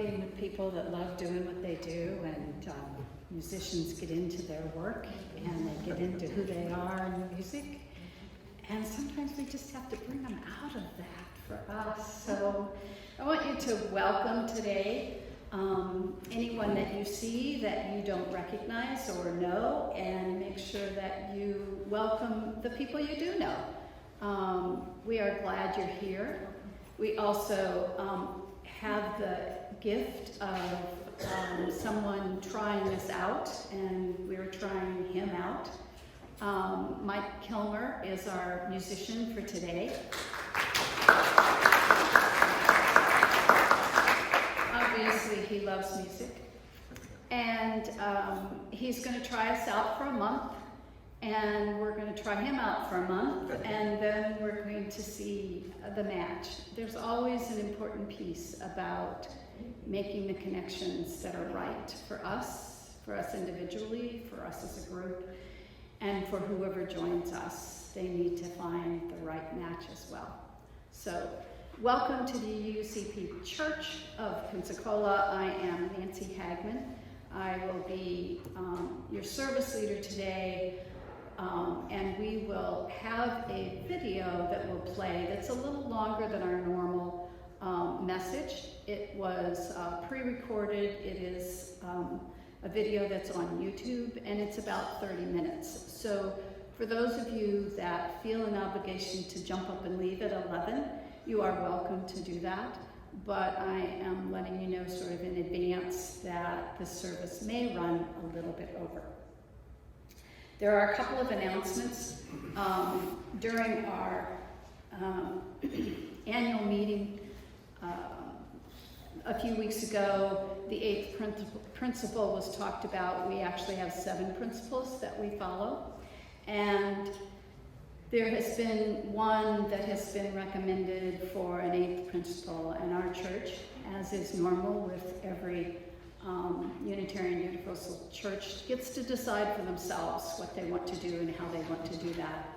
being with people that love doing what they do, and musicians get into their work and they get into who they are in music. And sometimes we just have to bring them out of that for us. So I want you to welcome today anyone that you see that you don't recognize or know, and make sure that you welcome the people you do know. We are glad you're here. We also have the gift of someone trying us out, and we're trying him out. Mike Kilmer is our musician for today. Obviously, he loves music. And he's going to try us out for a month, and we're going to try him out for a month, and then we're going to see the match. There's always an important piece about making the connections that are right for us individually, for us as a group, and for whoever joins us. They need to find the right match as well. So, welcome to the UUCP Church of Pensacola. I am Nancy Hagman. I will be your service leader today, and we will have a video that will play that's a little longer than our normal message. It was pre-recorded. It is a video that's on YouTube, and it's about 30 minutes. So for those of you that feel an obligation to jump up and leave at 11, you are welcome to do that. But I am letting you know sort of in advance that the service may run a little bit over. There are a couple of announcements. During our annual meeting a few weeks ago, the 8th principle was talked about. We actually have 7 principles that we follow. And there has been one that has been recommended for an 8th principle in our church, as is normal with every Unitarian Universal Church, gets to decide for themselves what they want to do and how they want to do that.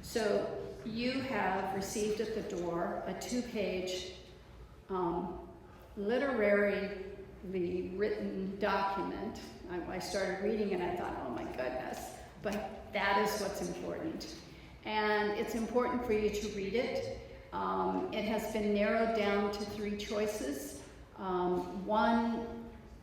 So you have received at the door a 2-page literarily written document. I started reading and I thought, oh my goodness, but that is what's important. And it's important for you to read it. It has been narrowed down to 3 choices. One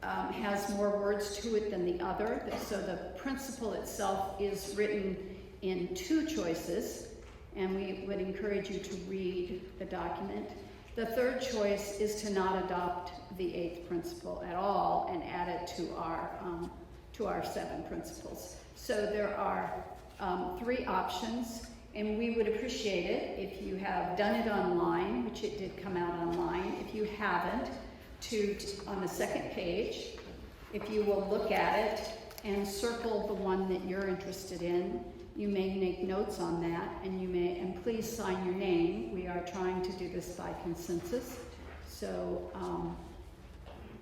has more words to it than the other, so the principle itself is written in 2 choices, and we would encourage you to read the document. The 3rd choice is to not adopt the 8th principle at all and add it to our 7 principles. So there are 3 options, and we would appreciate it if you have done it online, which it did come out online. If you haven't, on the 2nd page, if you will look at it and circle the one that you're interested in. You may make notes on that, and please sign your name. We are trying to do this by consensus. So,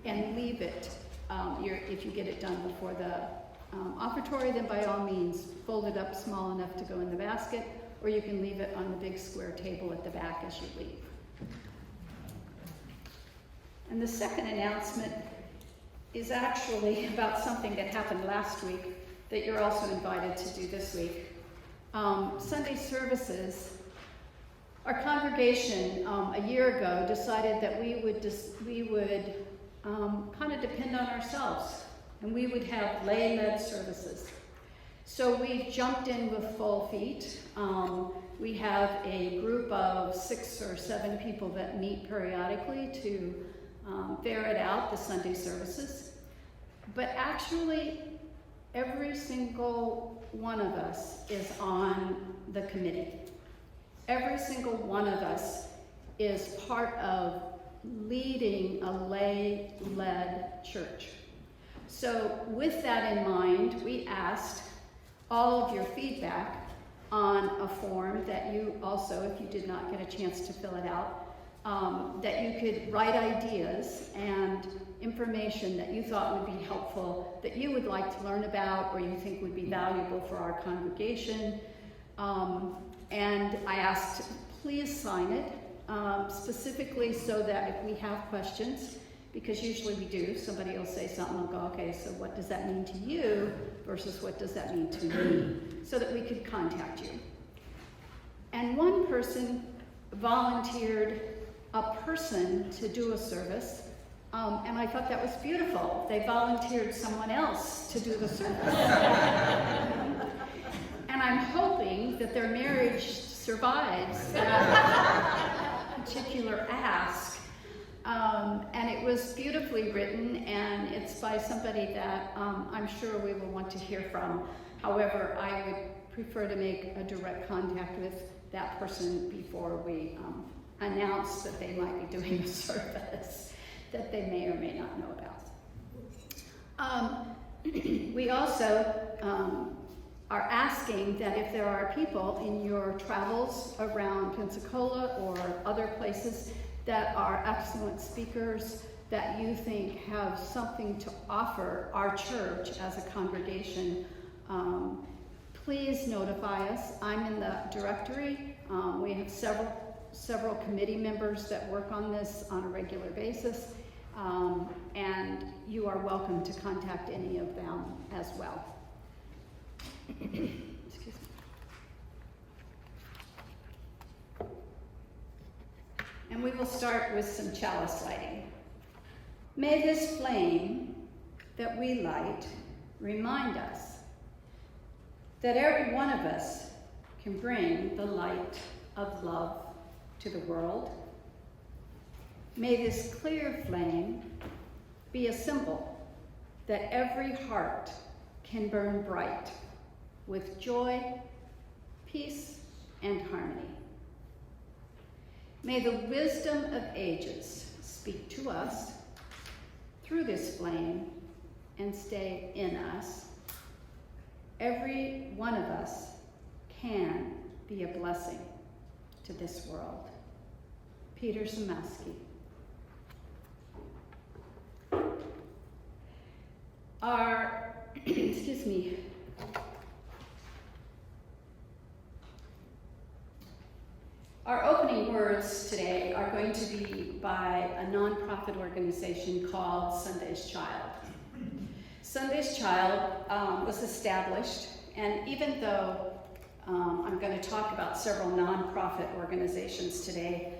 and leave it. If you get it done before the offertory, then by all means, fold it up small enough to go in the basket, or you can leave it on the big square table at the back as you leave. And the second announcement is actually about something that happened last week that you're also invited to do this week. Sunday services. Our congregation a year ago decided that we would kind of depend on ourselves, and we would have lay-led services. So we jumped in with full feet. We have a group of 6 or 7 people that meet periodically to ferret out the Sunday services. But actually, every single one of us is on the committee. Every single one of us is part of leading a lay-led church. So with that in mind, we asked all of your feedback on a form that you also, if you did not get a chance to fill it out, that you could write ideas and information that you thought would be helpful, that you would like to learn about, or you think would be valuable for our congregation. And I asked, please sign it, specifically so that if we have questions, because usually we do. Somebody will say something, I'll go, okay, so what does that mean to you versus what does that mean to me, so that we could contact you. And one person volunteered a person to do a service, and I thought that was beautiful. They volunteered someone else to do the service. And I'm hoping that their marriage survives that particular ask. And it was beautifully written, and it's by somebody that I'm sure we will want to hear from. However, I would prefer to make a direct contact with that person before we announce that they might be doing a service that they may or may not know about. We also are asking that if there are people in your travels around Pensacola or other places that are excellent speakers that you think have something to offer our church as a congregation, please notify us. I'm in the directory. We have several committee members that work on this on a regular basis, and you are welcome to contact any of them as well. Excuse me. And we will start with some chalice lighting. May this flame that we light remind us that every one of us can bring the light of love to the world. May this clear flame be a symbol that every heart can burn bright with joy, peace, and harmony. May the wisdom of ages speak to us through this flame and stay in us. Every one of us can be a blessing to this world. Peter Zamowski. Excuse me. Our opening words today are going to be by a nonprofit organization called Sunday's Child. Sunday's Child was established, and even though I'm going to talk about several nonprofit organizations today,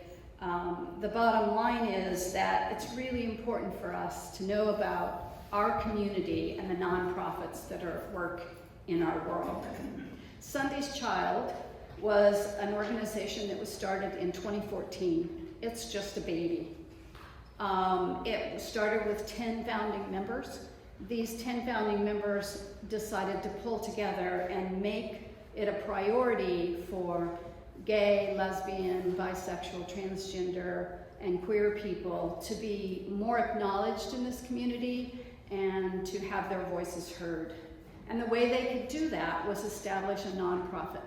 the bottom line is that it's really important for us to know about our community and the nonprofits that are at work in our world. Sunday's Child was an organization that was started in 2014. It's just a baby. It started with 10 founding members. These 10 founding members decided to pull together and make it a priority for gay, lesbian, bisexual, transgender, and queer people to be more acknowledged in this community and to have their voices heard. And the way they could do that was establish a nonprofit.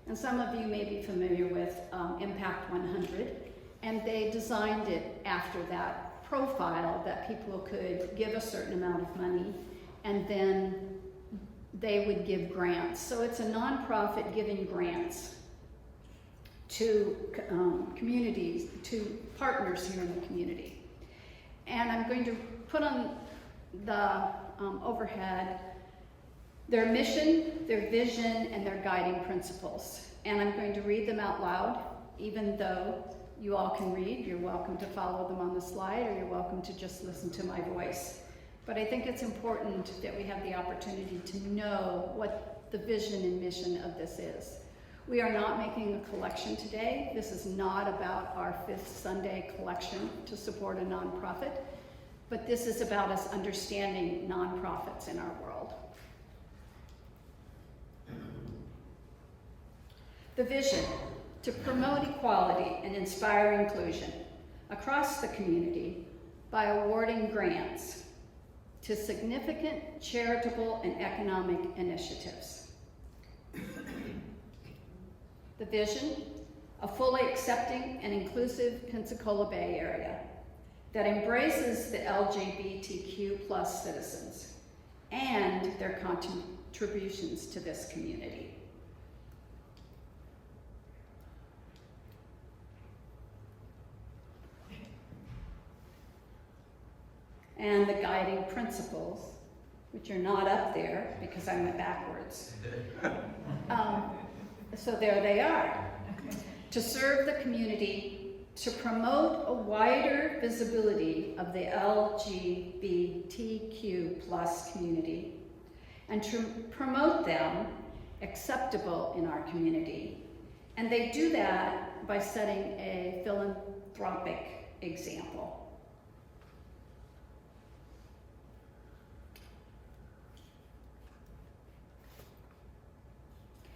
And some of you may be familiar with Impact 100, and they designed it after that profile that people could give a certain amount of money, and then they would give grants. So it's a nonprofit giving grants to communities, to partners here in the community. And I'm going to put on the overhead their mission, their vision, and their guiding principles. And I'm going to read them out loud, even though you all can read. You're welcome to follow them on the slide, or you're welcome to just listen to my voice. But I think it's important that we have the opportunity to know what the vision and mission of this is. We are not making a collection today. This is not about our Fifth Sunday collection to support a nonprofit, but this is about us understanding nonprofits in our world. The vision: to promote equality and inspire inclusion across the community by awarding grants to significant charitable and economic initiatives. The vision: a fully accepting and inclusive Pensacola Bay Area that embraces the LGBTQ+ citizens and their contributions to this community. and the guiding principles, which are not up there because I went backwards. So there they are. To serve the community, to promote a wider visibility of the LGBTQ plus community, and to promote them acceptable in our community. And they do that by setting a philanthropic example.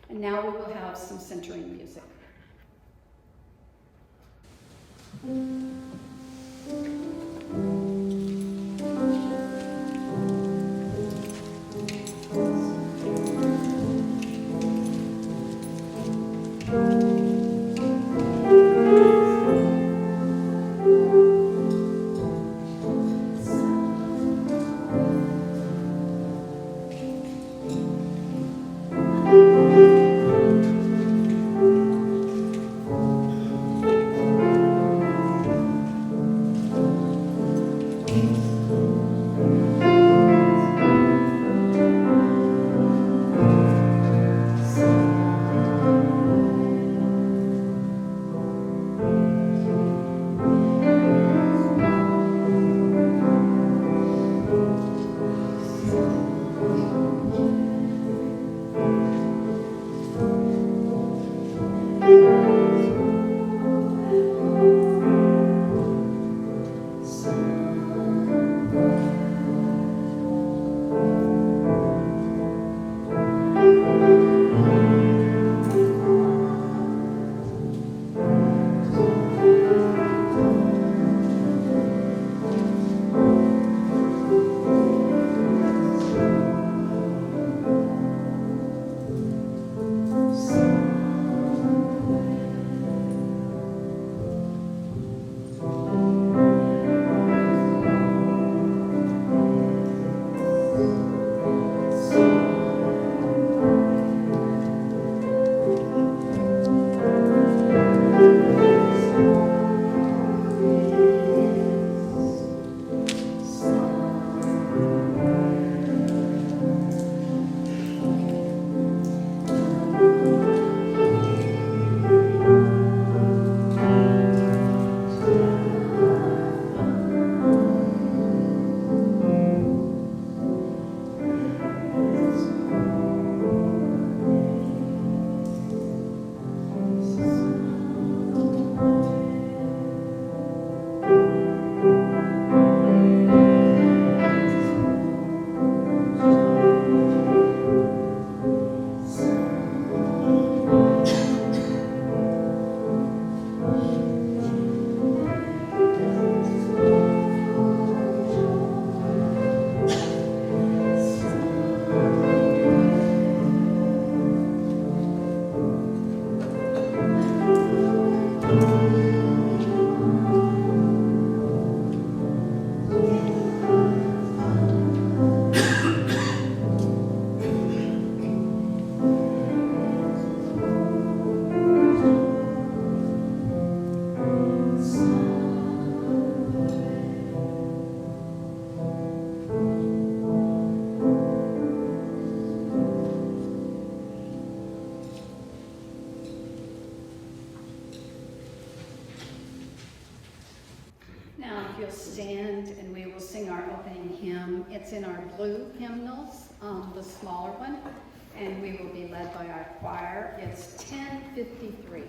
And now we will have some centering music. You'll stand and we will sing our opening hymn. It's in our blue hymnals, the smaller one, and we will be led by our choir. It's 10:53.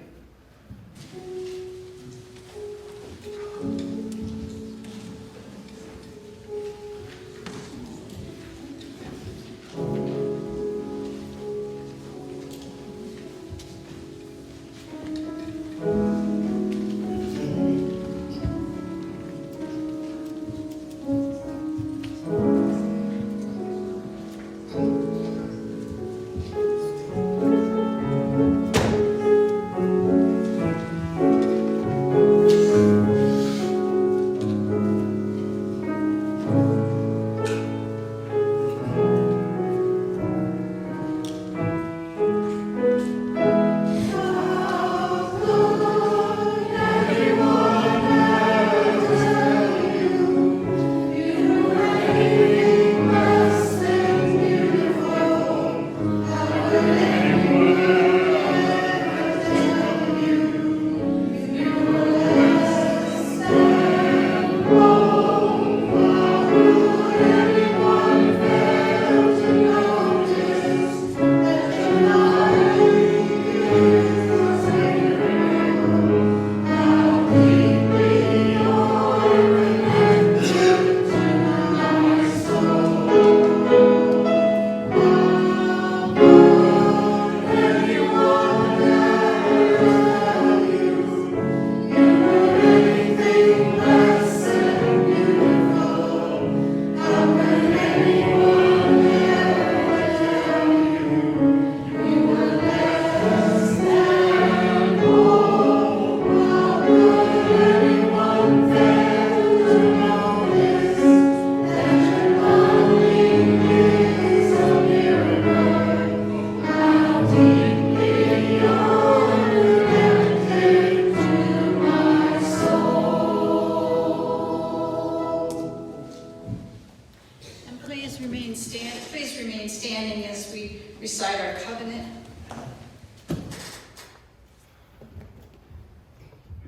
standing as we recite our covenant.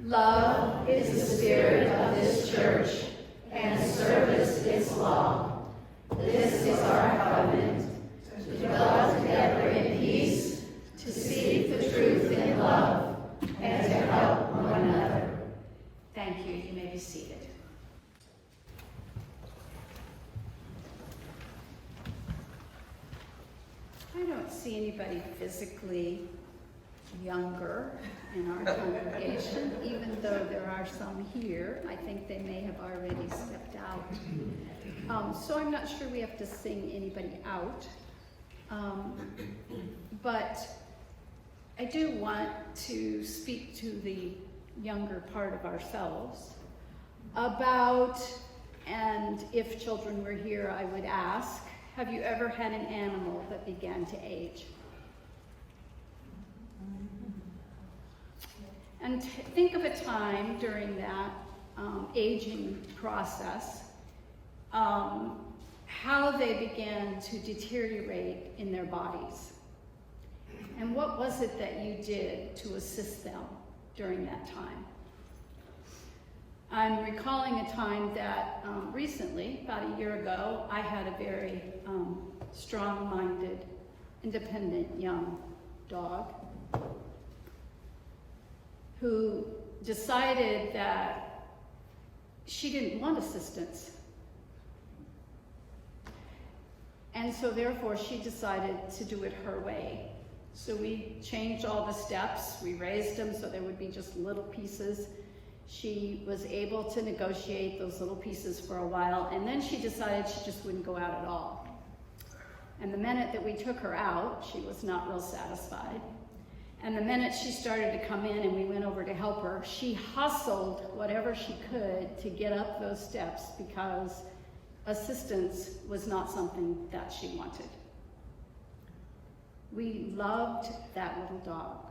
Love is the spirit of this church, and service its law. This is our covenant, to dwell together in peace, to seek the truth in love, and to help one another. Thank you. You may be seated. I don't see anybody physically younger in our congregation, even though there are some here. I think they may have already stepped out. So I'm not sure we have to sing anybody out. But I do want to speak to the younger part of ourselves about, and if children were here, I would ask, have you ever had an animal that began to age? And think of a time during that aging process, how they began to deteriorate in their bodies. And what was it that you did to assist them during that time? I'm recalling a time that recently, about a year ago, I had a very strong-minded, independent young dog who decided that she didn't want assistance. And so therefore she decided to do it her way. So we changed all the steps, we raised them so there would be just little pieces. She was able to negotiate those little pieces for a while, and then she decided she just wouldn't go out at all. And the minute that we took her out, she was not real satisfied. And the minute she started to come in and we went over to help her, she hustled whatever she could to get up those steps because assistance was not something that she wanted. We loved that little dog.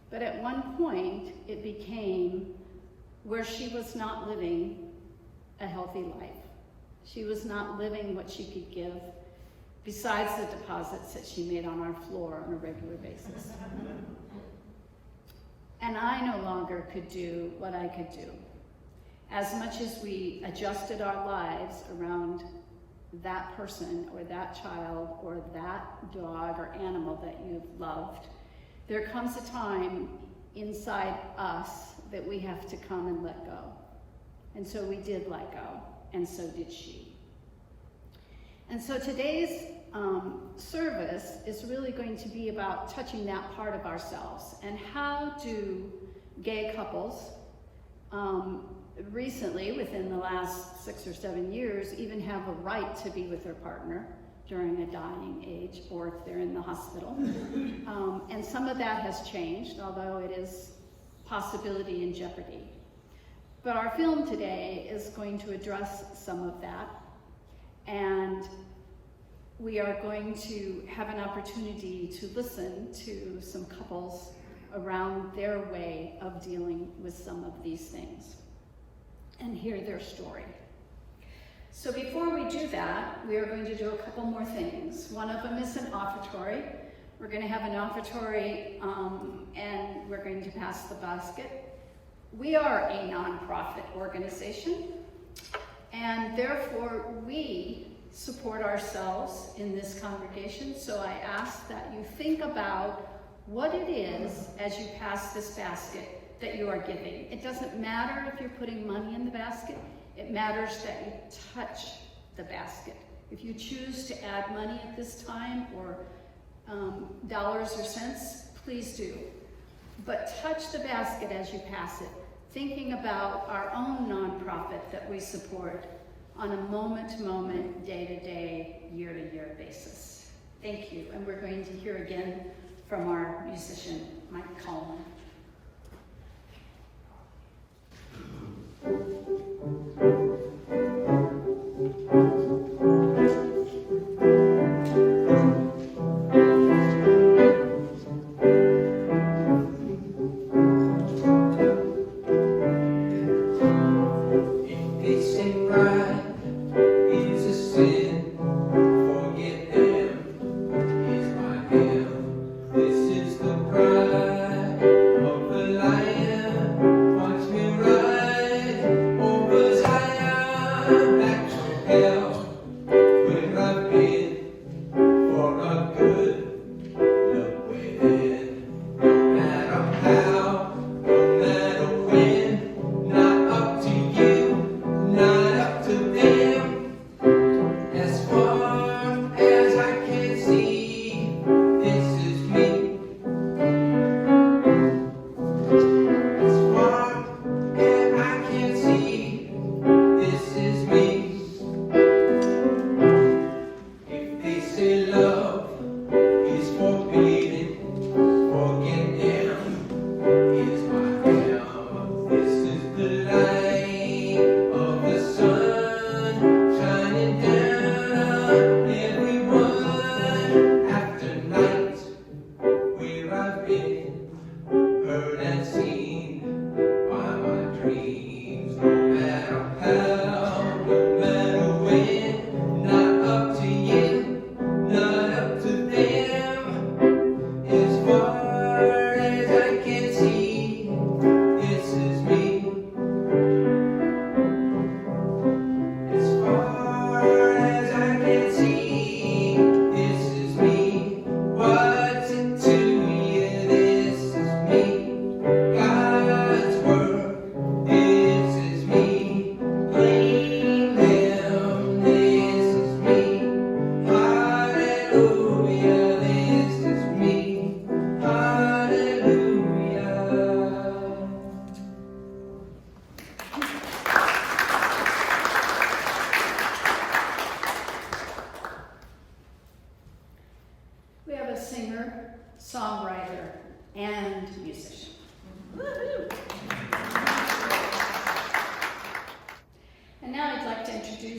But at one point, it became where she was not living a healthy life. She was not living what she could give besides the deposits that she made on our floor on a regular basis. And I no longer could do what I could do. As much as we adjusted our lives around that person or that child or that dog or animal that you've loved, there comes a time inside us that we have to come and let go. And so we did let go, and so did she. And so today's service is really going to be about touching that part of ourselves and how do gay couples recently, within the last 6 or 7 years, even have a right to be with their partner during a dying age or if they're in the hospital. And some of that has changed, although it is possibility in jeopardy. But our film today is going to address some of that, and we are going to have an opportunity to listen to some couples around their way of dealing with some of these things and hear their story. So before we do that, we are going to do a couple more things. One of them is an offertory. We're going to have an offertory and we're going to pass the basket. We are a nonprofit organization, and therefore we support ourselves in this congregation. So I ask that you think about what it is as you pass this basket that you are giving. It doesn't matter if you're putting money in the basket. It matters that you touch the basket. If you choose to add money at this time or dollars or cents, please do. But touch the basket as you pass it, thinking about our own nonprofit that we support on a moment-to-moment, day-to-day, year-to-year basis. Thank you, and we're going to hear again from our musician, Mike Coleman. Peace and pride is a sin. Forget them.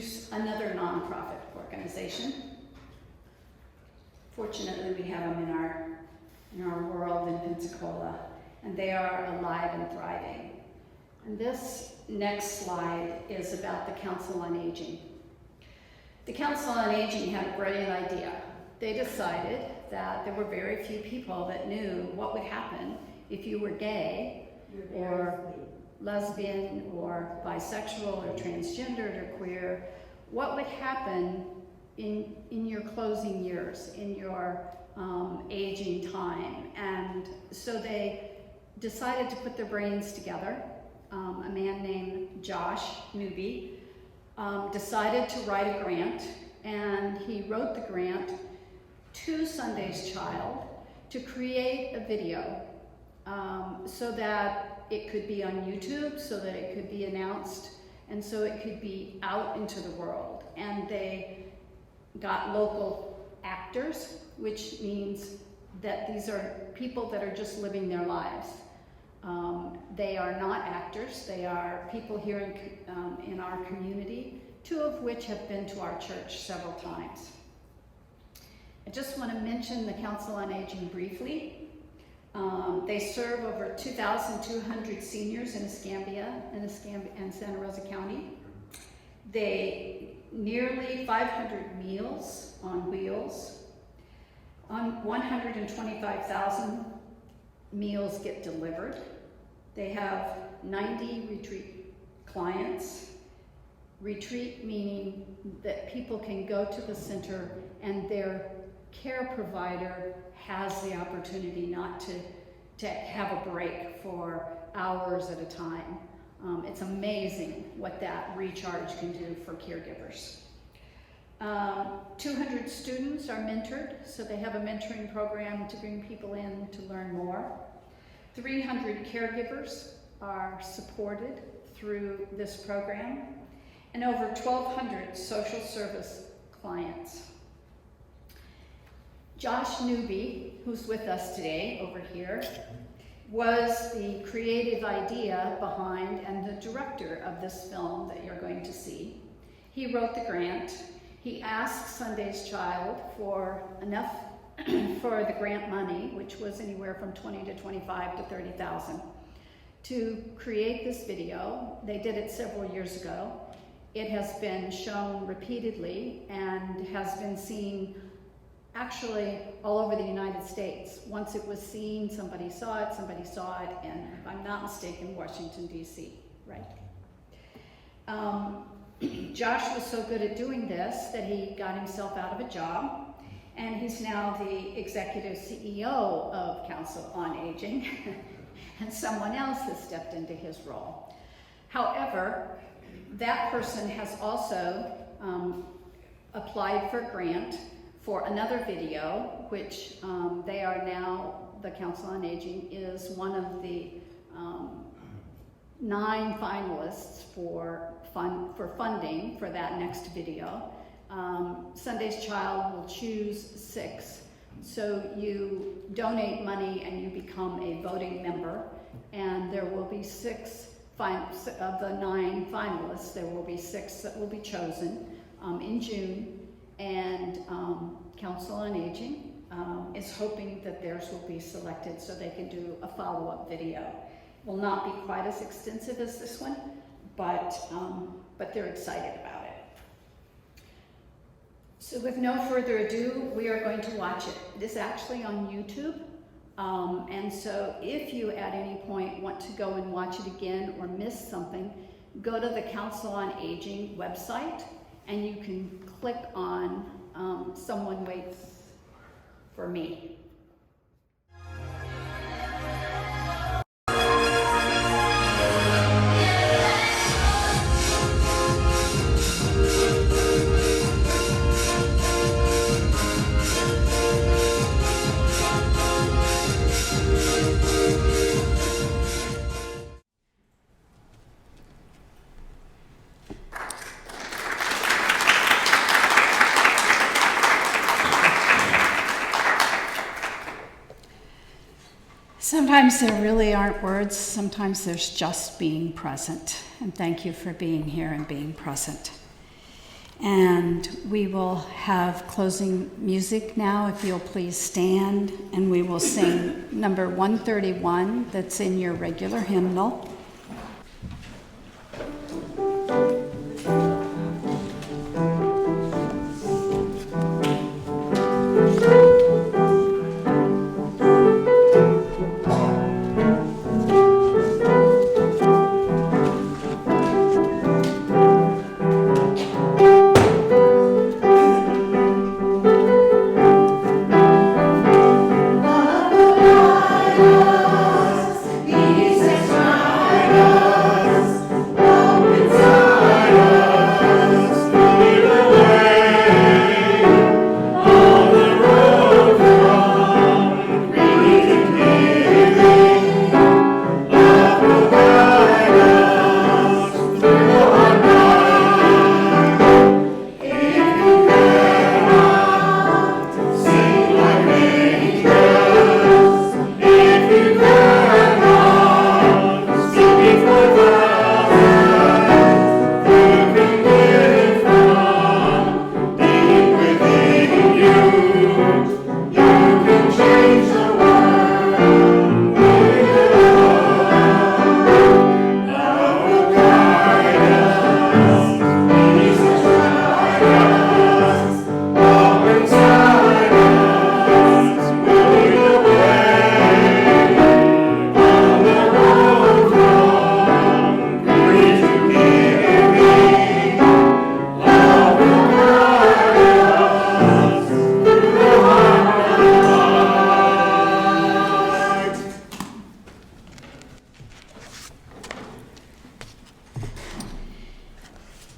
introduce another nonprofit organization. Fortunately, we have them in our world in Pensacola, and they are alive and thriving. And this next slide is about the Council on Aging. The Council on Aging had a brilliant idea. They decided that there were very few people that knew what would happen if you were gay or lesbian or bisexual or transgendered or queer. What would happen in your closing years, in your aging time? And so they decided to put their brains together. A man named Josh Newby decided to write a grant, and he wrote the grant to Sunday's Child to create a video so that it could be on YouTube, so that it could be announced, and so it could be out into the world. And they got local actors, which means that these are people that are just living their lives. They are not actors, they are people here in our community, two of which have been to our church several times. I just want to mention the Council on Aging briefly. They serve over 2,200 seniors in Escambia and Santa Rosa County. They nearly 500 meals on wheels. 125,000 meals get delivered. They have 90 retreat clients. Retreat meaning that people can go to the center and their care provider has the opportunity not to have a break for hours at a time. It's amazing what that recharge can do for caregivers. 200 students are mentored, so they have a mentoring program to bring people in to learn more. 300 caregivers are supported through this program, and over 1,200 social service clients. Josh Newby, who's with us today over here, was the creative idea behind and the director of this film that you're going to see. He wrote the grant. He asked Sunday's Child for enough for the grant money, which was anywhere from 20 to 25 to 30,000, to create this video. They did it several years ago. It has been shown repeatedly and has been seen actually all over the United States. Once it was seen, somebody saw it, and if I'm not mistaken, Washington, D.C., right? Josh was so good at doing this that he got himself out of a job, and he's now the executive CEO of Council on Aging, and someone else has stepped into his role. However, that person has also applied for a grant for another video, which they are now, the Council on Aging is one of the 9 finalists for funding for that next video. Sunday's Child will choose 6. So you donate money and you become a voting member, and there will be 6 of the 9 finalists. There will be 6 that will be chosen in June, and Council on Aging is hoping that theirs will be selected so they can do a follow-up video. It will not be quite as extensive as this one, but they're excited about it. So with no further ado, we are going to watch it. It is actually on YouTube, and so if you at any point want to go and watch it again or miss something, go to the Council on Aging website, and you can click on Someone Waits for Me. Sometimes there really aren't words, sometimes there's just being present. And thank you for being here and being present. And we will have closing music now, if you'll please stand, and we will sing number 131 that's in your regular hymnal.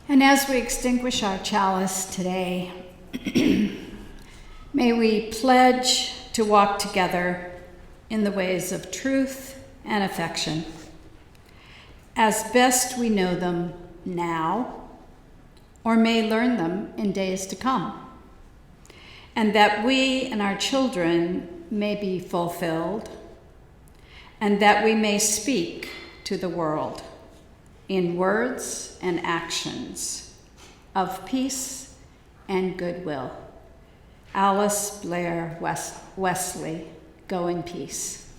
And as we extinguish our chalice today, may we pledge to walk together in the ways of truth and affection, as best we know them now, or may learn them in days to come, and that we and our children may be fulfilled, and that we may speak to the world in words and actions of peace and goodwill. Alice Blair Wesley, go in peace.